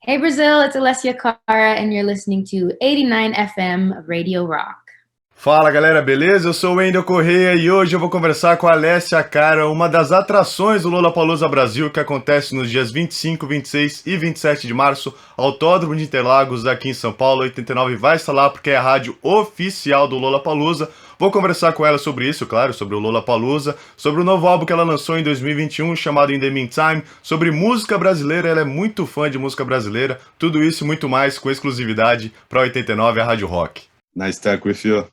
Hey Brazil, it's Alessia Cara, and you're listening to 89 FM Radio Rock. Fala galera, beleza? Eu sou o Wendell Correia e hoje eu vou conversar com a Alessia Cara, uma das atrações do Lollapalooza Brasil que acontece nos dias 25, 26 e 27 de março, Autódromo de Interlagos, aqui em São Paulo. 89 vai estar lá porque é a rádio oficial do Lollapalooza. Vou conversar com ela sobre isso, claro, sobre o Lollapalooza, sobre o novo álbum que ela lançou em 2021 chamado In The Meantime, sobre música brasileira, ela é muito fã de música brasileira, tudo isso e muito mais com exclusividade para 89, a Rádio Rock. Nice talk with you.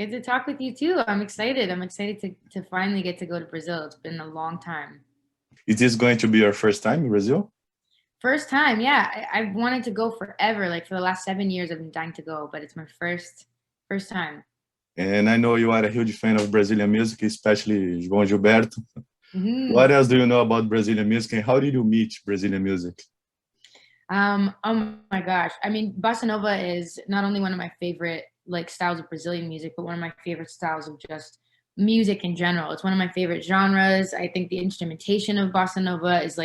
Good to talk with you too. I'm excited. I'm excited to finally get to go to Brazil. It's been a long time. Is this going to be your first time in Brazil? First time, yeah. I've wanted to go forever. Like for the last 7 years, I've been dying to go, but it's my first time. And I know you are a huge fan of Brazilian music, especially João Gilberto. Mm-hmm. What else do you know about Brazilian music, and how did you meet Brazilian music? Oh my gosh. I mean, bossa nova is not only one of my favorite styles of Brazilian music, but one of my favorite styles of just music in general. It's one of my favorite genres. I think the instrumentation of bossa nova is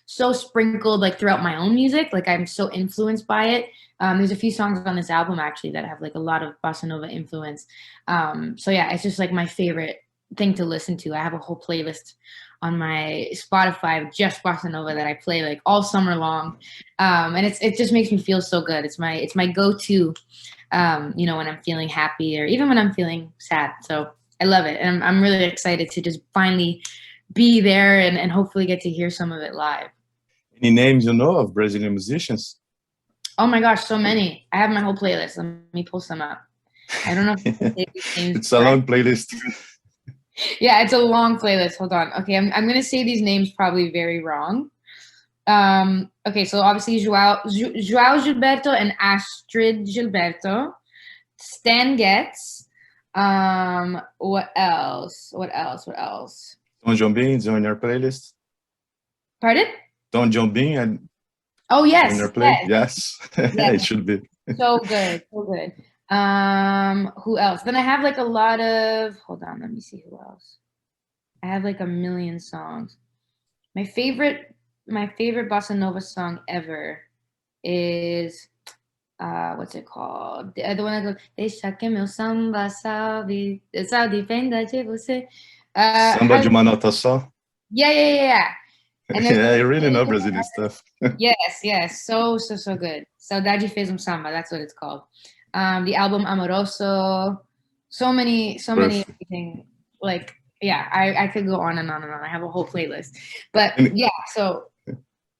so sprinkled throughout my own music. I'm so influenced by it. There's a few songs on this album actually that have a lot of bossa nova influence. So yeah, it's just my favorite thing to listen to. I have a whole playlist on my Spotify of just bossa nova that I play all summer long. And it just makes me feel so good. It's my go-to, when I'm feeling happy or even when I'm feeling sad. So I love it. And I'm really excited to just finally be there and hopefully get to hear some of it live. Any names you know of Brazilian musicians? Oh my gosh, so many. I have my whole playlist. Let me pull some up. I don't know if I can say these names. It's a long playlist. Yeah, it's a long playlist. Hold on. Okay, I'm going to say these names probably very wrong. Okay, so obviously João Gilberto and Astrid Gilberto. Stan Getz. What else? Tom Jobim is on your playlist? Pardon? Tom Jobim and oh yes, on your playlist? Yes. It should be. So good. Who else? Then I have a lot of, hold on, let me see who else. I have a million songs. My favorite bossa nova song ever is what's it called? The one that goes, deixa que meu samba salve, só dependa de você. Samba de uma nota só? Yeah. And yeah, you really know Brazilian stuff. Yes. So good. Saudade fez samba, that's what it's called. The album Amoroso, so many everything. Yeah, I could go on and on and on. I have a whole playlist. But yeah, so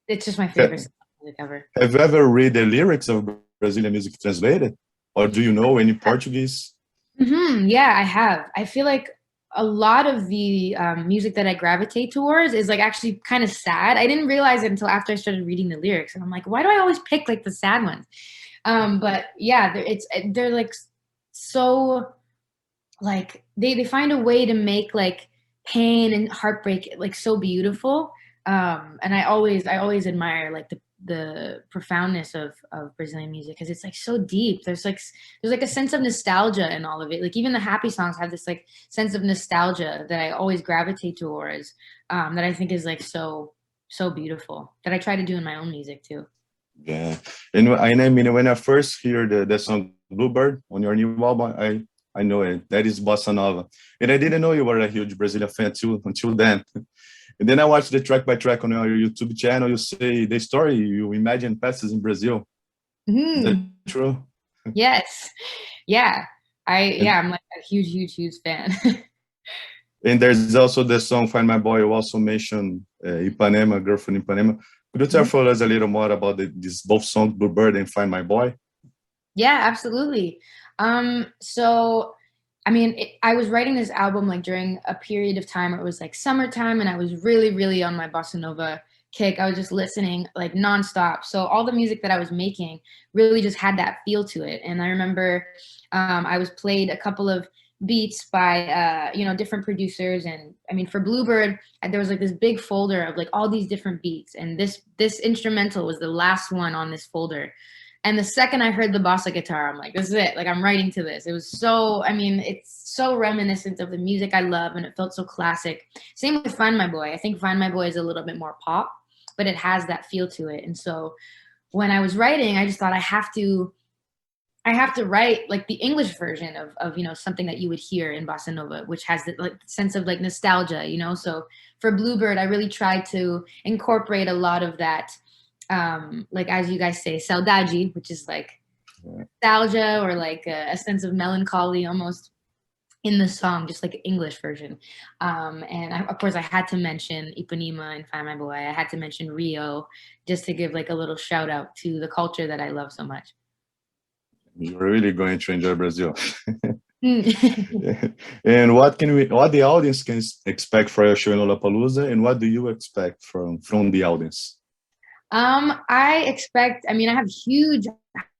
it's just my favorite music ever. Have you ever read the lyrics of Brazilian music translated? Or do you know any Portuguese? Mm-hmm. Yeah, I have. I feel like a lot of the music that I gravitate towards is actually kind of sad. I didn't realize it until after I started reading the lyrics. And I'm like, why do I always pick the sad ones? But yeah, they're so they find a way to make pain and heartbreak so beautiful. And I always admire the profoundness of Brazilian music because it's so deep. There's a sense of nostalgia in all of it. Even the happy songs have this sense of nostalgia that I always gravitate towards. That I think is so beautiful. That I try to do in my own music too. Yeah, and I mean when I first hear the song Bluebird on your new album, I know it. That is bossa nova, and I didn't know you were a huge Brazilian fan until then. And then I watched the track by track on your YouTube channel. You say the story you imagine passes in Brazil. Mm-hmm. Is that true? Yes. Yeah. I'm a huge fan. And there's also the song Find My Boy. You also mentioned Ipanema, Girl from Ipanema. Could you tell for us a little more about these both songs, Bluebird and Find My Boy? Yeah, absolutely. So I mean, I was writing this album during a period of time where it was summertime and I was really, really on my bossa nova kick. I was just listening nonstop. So all the music that I was making really just had that feel to it. And I remember I was played a couple of beats by different producers. And I mean, for Bluebird, there was this big folder of all these different beats. And this instrumental was the last one on this folder. And the second I heard the bossa guitar, I'm like, this is it. I'm writing to this. It was it's so reminiscent of the music I love, and it felt so classic. Same with Find My Boy. I think Find My Boy is a little bit more pop, but it has that feel to it. And so when I was writing, I just thought I have to write like the English version of something that you would hear in bossa nova, which has the like sense of like nostalgia, So for Bluebird, I really tried to incorporate a lot of that, like as you guys say, saudade, which is like nostalgia or like a sense of melancholy almost in the song, just like an English version. And of course, I had to mention Ipanema and Find My Boy. I had to mention Rio, just to give like a little shout out to the culture that I love so much. You're really going to enjoy Brazil. And what the audience can expect for your show in Lollapalooza, and what do you expect from the audience? I have huge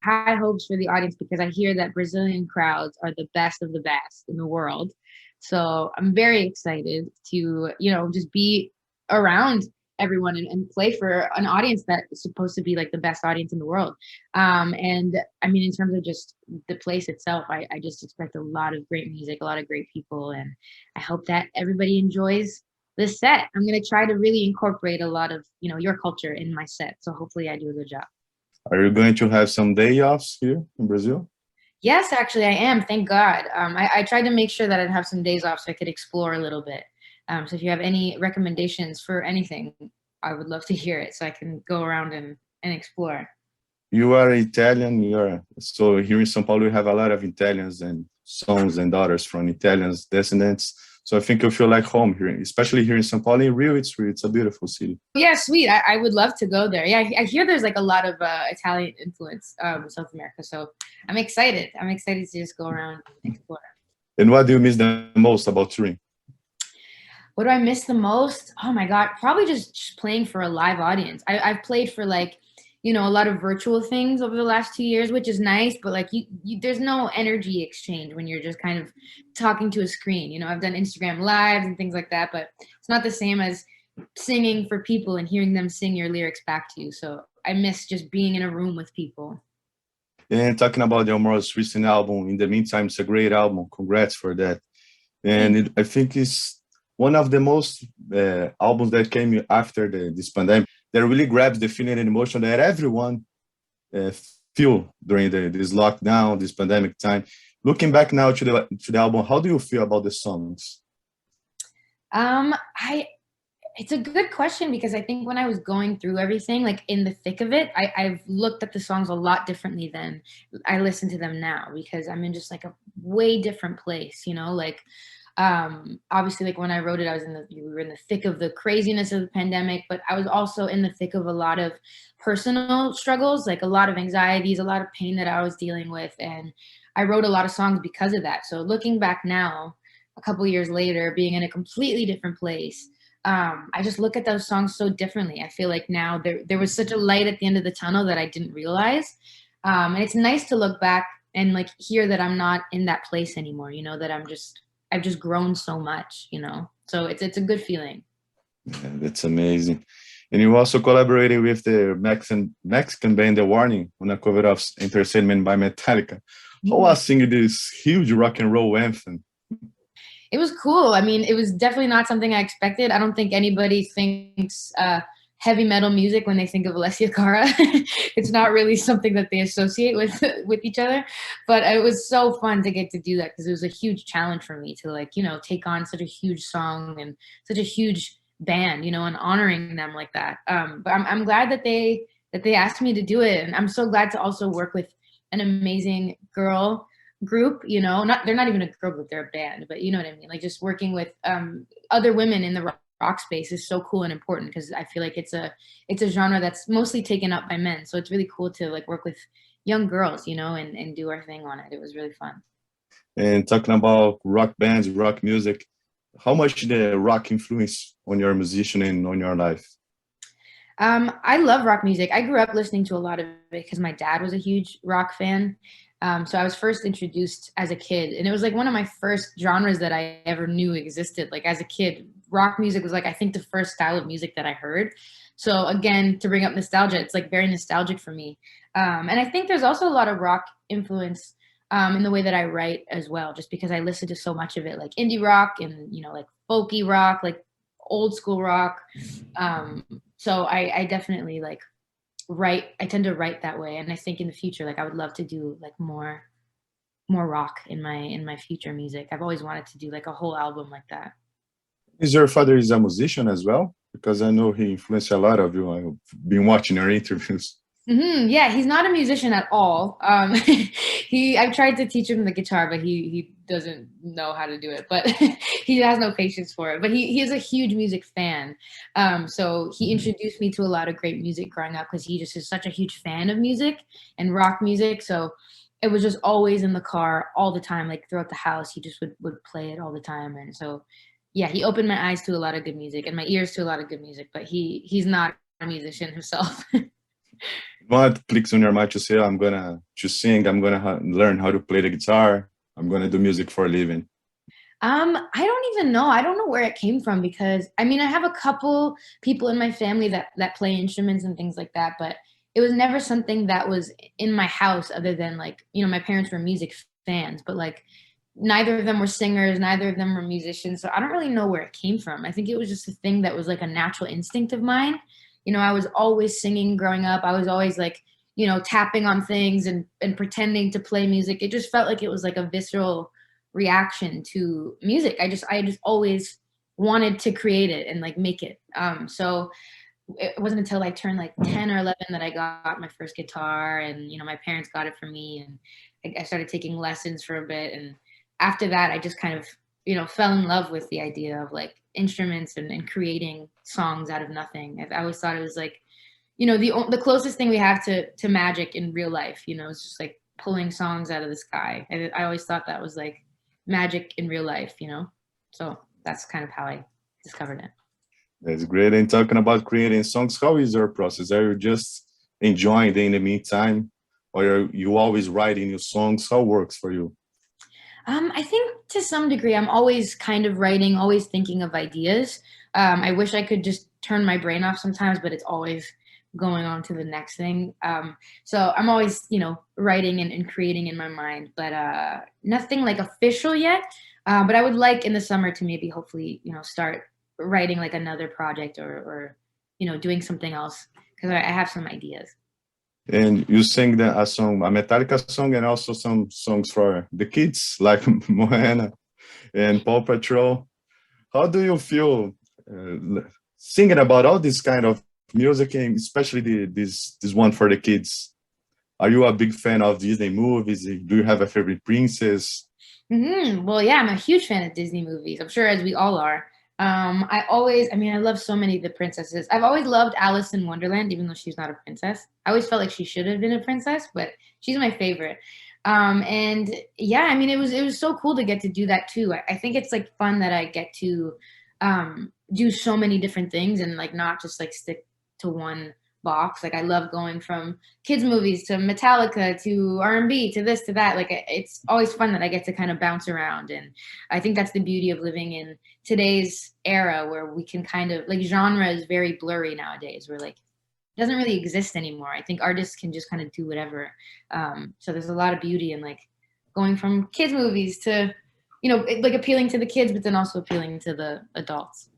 high hopes for the audience because I hear that Brazilian crowds are the best of the best in the world. So I'm very excited to, just be around everyone and play for an audience that is supposed to be like the best audience in the world. And I mean, in terms of just the place itself, I just expect a lot of great music, a lot of great people, and I hope that everybody enjoys this set. I'm going to try to really incorporate a lot of, your culture in my set. So hopefully I do a good job. Are you going to have some day offs here in Brazil? Yes, actually I am. Thank God. I tried to make sure that I'd have some days off so I could explore a little bit. So if you have any recommendations for anything, I would love to hear it so I can go around and explore. You are Italian. So here in São Paulo, we have a lot of Italians and sons and daughters from Italians descendants. So I think you'll feel like home here, especially here in São Paulo. In Rio, it's a beautiful city. Yeah, sweet. I would love to go there. Yeah, I hear there's like a lot of Italian influence in South America. So I'm excited. I'm excited to just go around and explore. And what do you miss the most about touring? What do I miss the most? Oh my God, probably just playing for a live audience. I've played for like, a lot of virtual things over the last 2 years, which is nice, but like there's no energy exchange when you're just kind of talking to a screen. I've done Instagram lives and things like that, but it's not the same as singing for people and hearing them sing your lyrics back to you. So I miss just being in a room with people. And talking about your most recent album, In the Meantime, it's a great album. Congrats for that. And I think it's one of the most albums that came after this pandemic that really grabs the feeling and emotion that everyone feel during this lockdown, this pandemic time. Looking back now to the album, how do you feel about the songs? It's a good question because I think when I was going through everything, like in the thick of it, I've looked at the songs a lot differently than I listen to them now because I'm in just like a way different place, like obviously like when I wrote it, we were in the thick of the craziness of the pandemic, but I was also in the thick of a lot of personal struggles, like a lot of anxieties, a lot of pain that I was dealing with. And I wrote a lot of songs because of that. So looking back now, a couple years later, being in a completely different place, I just look at those songs so differently. I feel like now there was such a light at the end of the tunnel that I didn't realize. And it's nice to look back and like hear that I'm not in that place anymore, that I've just grown so much, so it's a good feeling. Yeah, that's amazing. And you also collaborated with the Mexican band The Warning on a cover of Entertainment by Metallica. How was singing this huge rock and roll anthem? It was cool. I mean, it was definitely not something I expected. I don't think anybody thinks heavy metal music when they think of Alessia Cara. It's not really something that they associate with each other, but it was so fun to get to do that because it was a huge challenge for me to like, take on such a huge song and such a huge band, and honoring them like that. But I'm glad that they asked me to do it. And I'm so glad to also work with an amazing girl group, they're not even a girl group, they're a band, but you know what I mean? Like just working with other women in the rock space is so cool and important because I feel like it's a genre that's mostly taken up by men. So it's really cool to like work with young girls, and do our thing on it. It was really fun. And talking about rock bands, rock music, how much the rock influence on your musician and on your life? I love rock music. I grew up listening to a lot of it because my dad was a huge rock fan. So I was first introduced as a kid, and it was like one of my first genres that I ever knew existed. Like as a kid, rock music was like, I think the first style of music that I heard. So again, to bring up nostalgia, it's like very nostalgic for me. And I think there's also a lot of rock influence in the way that I write as well, just because I listen to so much of it, like indie rock and, like folky rock, like old school rock. So I definitely like I tend to write that way, and I think in the future, like I would love to do like more rock in my future music. I've always wanted to do like a whole album like that. Is your father is a musician as well? Because I know he influenced a lot of you. I've been watching your interviews. Yeah, he's not a musician at all. I've tried to teach him the guitar, but he doesn't know how to do it. But he has no patience for it. But he is a huge music fan. So he introduced me to a lot of great music growing up because he just is such a huge fan of music and rock music. So it was just always in the car all the time, like throughout the house. He just would play it all the time. And so yeah, he opened my eyes to a lot of good music and my ears to a lot of good music. But he's not a musician himself. What clicks on your mind to say, I'm gonna to sing, I'm gonna learn how to play the guitar, I'm gonna do music for a living? I don't even know. I don't know where it came from because I mean I have a couple people in my family that play instruments and things like that, but it was never something that was in my house other than like, my parents were music fans, but like neither of them were singers, neither of them were musicians. So I don't really know where it came from. I think it was just a thing that was like a natural instinct of mine. I was always singing growing up. I was always like, tapping on things and pretending to play music. It just felt like it was like a visceral reaction to music. I just always wanted to create it and like make it. So it wasn't until I turned like 10 or 11 that I got my first guitar and, my parents got it for me and I started taking lessons for a bit. And after that, I just kind of, fell in love with the idea of like instruments and creating songs out of nothing. I always thought it was like, the closest thing we have to magic in real life, it's just like pulling songs out of the sky. I always thought that was like magic in real life, so that's kind of how I discovered it. That's great. And talking about creating songs, how is your process? Are you just enjoying it in the meantime, or are you always writing new songs? How it works for you? I think to some degree, I'm always kind of writing, always thinking of ideas. I wish I could just turn my brain off sometimes, but it's always going on to the next thing. So I'm always, writing and creating in my mind, but nothing like official yet. But I would like in the summer to maybe hopefully, start writing like another project or doing something else because I have some ideas. And you sing a song, a Metallica song, and also some songs for the kids like Moana and Paw Patrol. How do you feel singing about all this kind of music, and especially this one for the kids? Are you a big fan of Disney movies? Do you have a favorite princess? Well, yeah, I'm a huge fan of Disney movies. I'm sure as we all are. I love so many of the princesses. I've always loved Alice in Wonderland, even though she's not a princess. I always felt like she should have been a princess, but she's my favorite. And yeah, I mean, it was so cool to get to do that too. I think it's like fun that I get to do so many different things and like not just like stick to one box. Like I love going from kids movies to Metallica to R&B to this to that. Like it's always fun that I get to kind of bounce around, and I think that's the beauty of living in today's era where we can kind of like genre is very blurry nowadays. Where like it doesn't really exist anymore. I think artists can just kind of do whatever. So there's a lot of beauty in like going from kids movies to like appealing to the kids, but then also appealing to the adults.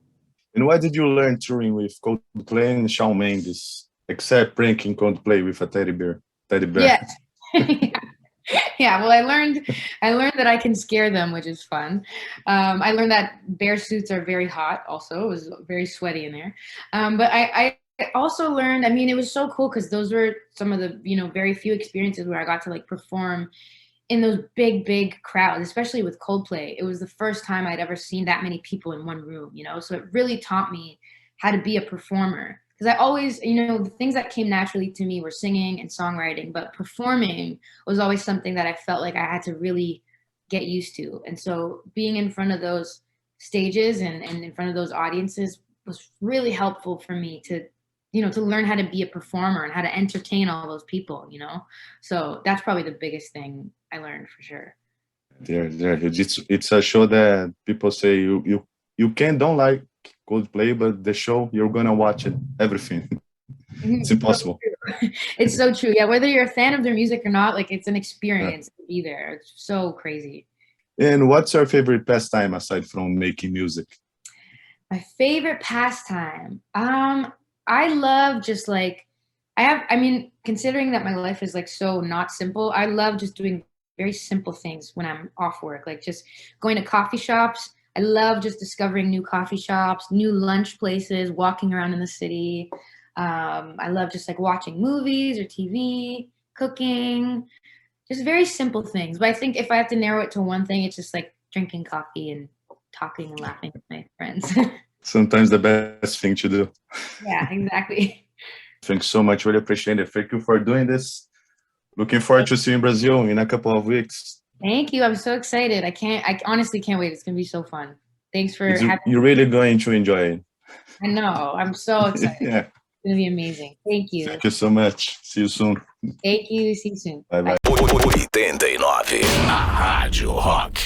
And why did you learn touring with Coldplay and Shawn Mendes, except pranking Coldplay with a teddy bear? Yes. Yeah, well, I learned that I can scare them, which is fun. I learned that bear suits are very hot. Also, it was very sweaty in there. But I also learned. I mean, it was so cool because those were some of the very few experiences where I got to like perform in those big crowds, especially with Coldplay. It was the first time I'd ever seen that many people in one room. So it really taught me how to be a performer. Because I always, the things that came naturally to me were singing and songwriting, but performing was always something that I felt like I had to really get used to. And so being in front of those stages and in front of those audiences was really helpful for me to learn how to be a performer and how to entertain all those people. So that's probably the biggest thing I learned for sure. It's a show that people say you don't like Coldplay, but the show you're gonna watch it everything. It's impossible. It's so true. Yeah, whether you're a fan of their music or not, like it's an experience to be there. It's so crazy. And what's your favorite pastime aside from making music? My favorite pastime. I love just like I mean, considering that my life is like so not simple, I love just doing very simple things when I'm off work, like just going to coffee shops. I love just discovering new coffee shops, new lunch places, walking around in the city. I love just like watching movies or TV, cooking, just very simple things. But I think if I have to narrow it to one thing, it's just like drinking coffee and talking and laughing with my friends. Sometimes the best thing to do. Yeah, exactly. Thanks so much. Really appreciate it. Thank you for doing this. Looking forward to see you in Brazil in a couple of weeks. Thank you. I'm so excited. I honestly can't wait. It's going to be so fun. Thanks for having me. You're really going to enjoy it. I know. I'm so excited. Yeah. It's going to be amazing. Thank you. Thank you so much. See you soon. Thank you. See you soon. Bye bye. 89 na Rádio Rock.